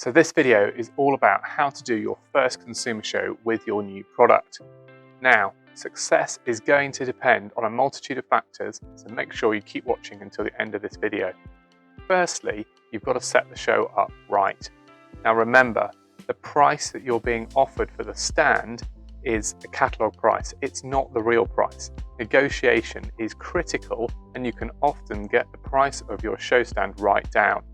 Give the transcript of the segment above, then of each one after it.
So this video is all about how to do your first consumer show with your new product. Now, success is going to depend on a multitude of factors, so make sure you keep watching until the end of this video. Firstly, you've got to set the show up right. Now remember, the price that you're being offered for the stand is a catalogue price. It's not the real price. Negotiation is critical, and you can often get the price of your show stand right down.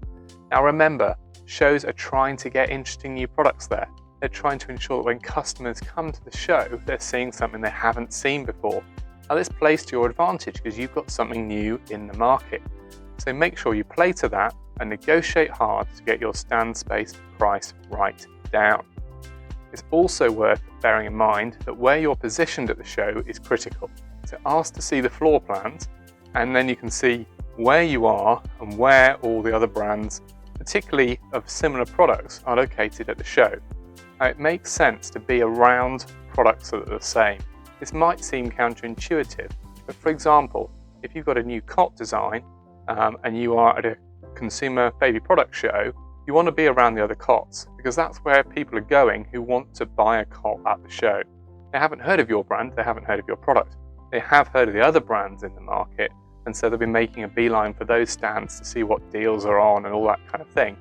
Now remember, shows are trying to get interesting new products there. They're trying to ensure that when customers come to the show, they're seeing something they haven't seen before. Now this plays to your advantage because you've got something new in the market. So make sure you play to that and negotiate hard to get your stand space price right down. It's also worth bearing in mind that where you're positioned at the show is critical. So ask to see the floor plans, and then you can see where you are and where all the other brands, particularly of similar products, are located at the show. Now, it makes sense to be around products that are the same. This might seem counterintuitive, but for example, if you've got a new cot design and you are at a consumer baby product show, you want to be around the other cots because that's where people are going who want to buy a cot at the show. They haven't heard of your brand, they haven't heard of your product. They have heard of the other brands in the market, and so they'll be making a beeline for those stands to see what deals are on and all that kind of thing.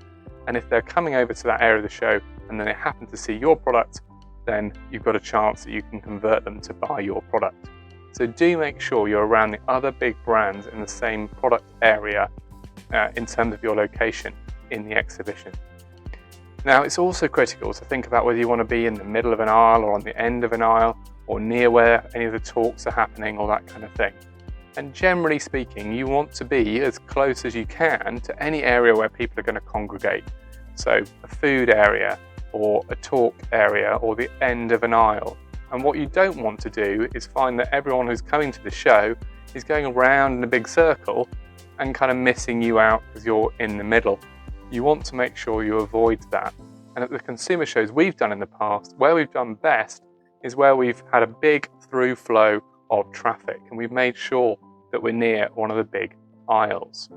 And if they're coming over to that area of the show and then they happen to see your product, then you've got a chance that you can convert them to buy your product. So do make sure you're around the other big brands in the same product area in terms of your location in the exhibition. Now it's also critical to think about whether you want to be in the middle of an aisle or on the end of an aisle or near where any of the talks are happening or that kind of thing. And generally speaking, you want to be as close as you can to any area where people are going to congregate. So a food area or a talk area or the end of an aisle. And what you don't want to do is find that everyone who's coming to the show is going around in a big circle and kind of missing you out because you're in the middle. You want to make sure you avoid that. And at the consumer shows we've done in the past, where we've done best is where we've had a big through flow of traffic and we've made sure that we're near one of the big aisles.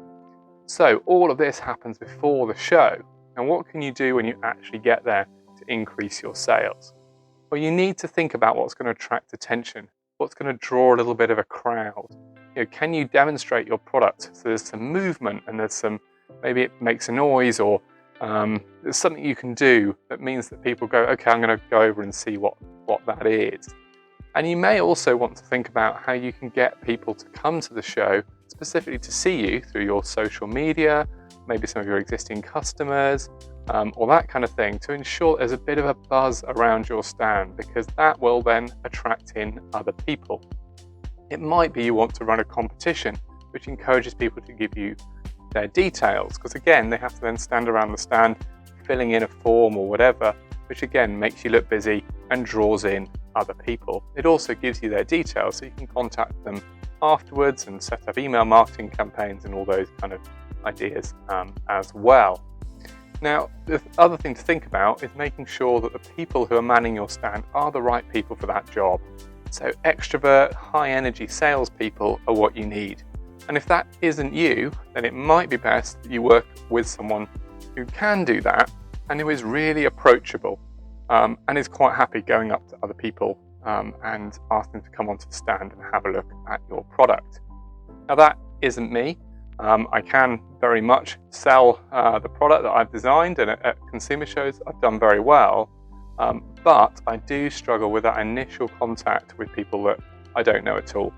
So all of this happens before the show. And what can you do when you actually get there to increase your sales? Well, you need to think about what's going to attract attention, what's going to draw a little bit of a crowd. Can you demonstrate your product so there's some movement and there's some, maybe it makes a noise or there's something you can do that means that people go, okay, I'm going to go over and see what that is. And you may also want to think about how you can get people to come to the show specifically to see you through your social media, maybe some of your existing customers, or that kind of thing, to ensure there's a bit of a buzz around your stand, because that will then attract in other people. It might be you want to run a competition which encourages people to give you their details, because again, they have to then stand around the stand filling in a form or whatever, which again makes you look busy and draws in other people. It also gives you their details so you can contact them afterwards and set up email marketing campaigns and all those kind of ideas as well. Now, the other thing to think about is making sure that the people who are manning your stand are the right people for that job. So extrovert, high energy salespeople are what you need. And if that isn't you, then it might be best that you work with someone who can do that and who is really approachable and is quite happy going up to other people and asking them to come onto the stand and have a look at your product. Now that isn't me. I can very much sell the product that I've designed, and at consumer shows I've done very well, but I do struggle with that initial contact with people that I don't know at all.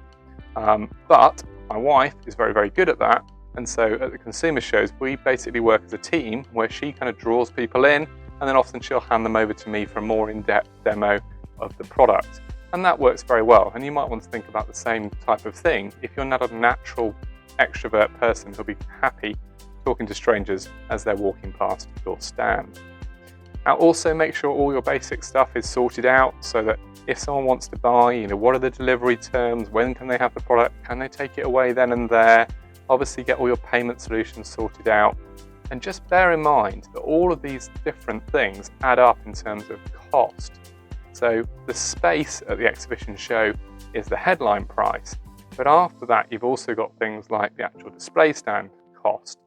But my wife is very, very good at that, and so at the consumer shows we basically work as a team where she kind of draws people in, and then often she'll hand them over to me for a more in-depth demo of the product. And that works very well, and you might want to think about the same type of thing if you're not a natural extrovert person who'll be happy talking to strangers as they're walking past your stand. Now also make sure all your basic stuff is sorted out so that if someone wants to buy, what are the delivery terms, when can they have the product, can they take it away then and there, obviously get all your payment solutions sorted out. And just bear in mind that all of these different things add up in terms of cost. So the space at the exhibition show is the headline price, but after that you've also got things like the actual display stand cost.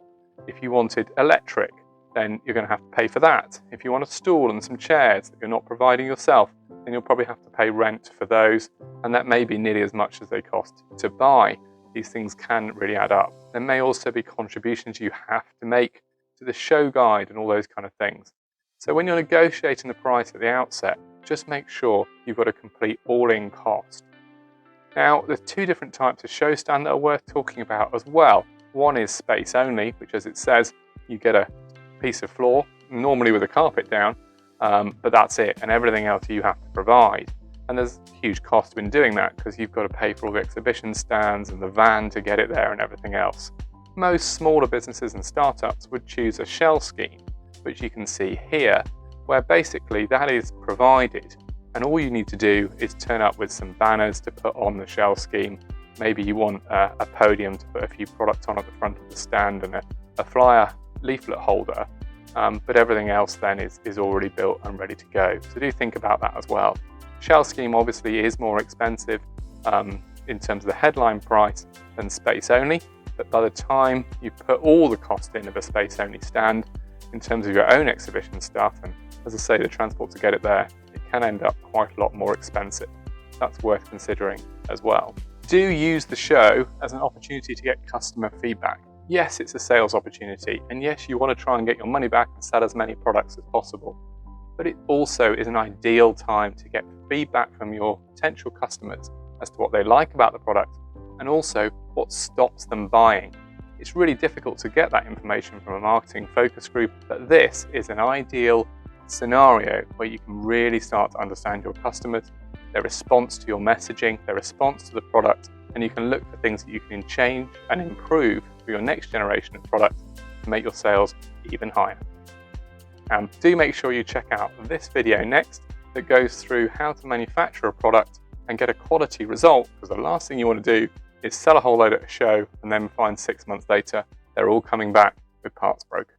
If you wanted electric, then you're going to have to pay for that. If you want a stool and some chairs that you're not providing yourself, then you'll probably have to pay rent for those, and that may be nearly as much as they cost to buy. These things can really add up. There may also be contributions you have to make to the show guide and all those kind of things. So when you're negotiating the price at the outset, just make sure you've got a complete all-in cost. Now, there's two different types of show stand that are worth talking about as well. One is space only, which, as it says, you get a piece of floor, normally with a carpet down, but that's it, and everything else you have to provide. And there's huge cost in doing that because you've got to pay for all the exhibition stands and the van to get it there and everything else. Most smaller businesses and startups would choose a shell scheme, which you can see here, where basically that is provided, and all you need to do is turn up with some banners to put on the shell scheme. Maybe you want a podium to put a few products on at the front of the stand and a flyer leaflet holder, but everything else then is already built and ready to go. So do think about that as well. Shell scheme obviously is more expensive in terms of the headline price than space only, but by the time you put all the cost in of a space only stand in terms of your own exhibition stuff, and as I say, the transport to get it there, it can end up quite a lot more expensive. That's worth considering as well. Do use the show as an opportunity to get customer feedback. Yes, it's a sales opportunity, and yes, you want to try and get your money back and sell as many products as possible. But it also is an ideal time to get feedback from your potential customers as to what they like about the product and also what stops them buying. It's really difficult to get that information from a marketing focus group, but this is an ideal scenario where you can really start to understand your customers, their response to your messaging, their response to the product, and you can look for things that you can change and improve for your next generation of products to make your sales even higher. And do make sure you check out this video next that goes through how to manufacture a product and get a quality result, because the last thing you want to do is sell a whole load at a show and then find 6 months later they're all coming back with parts broken.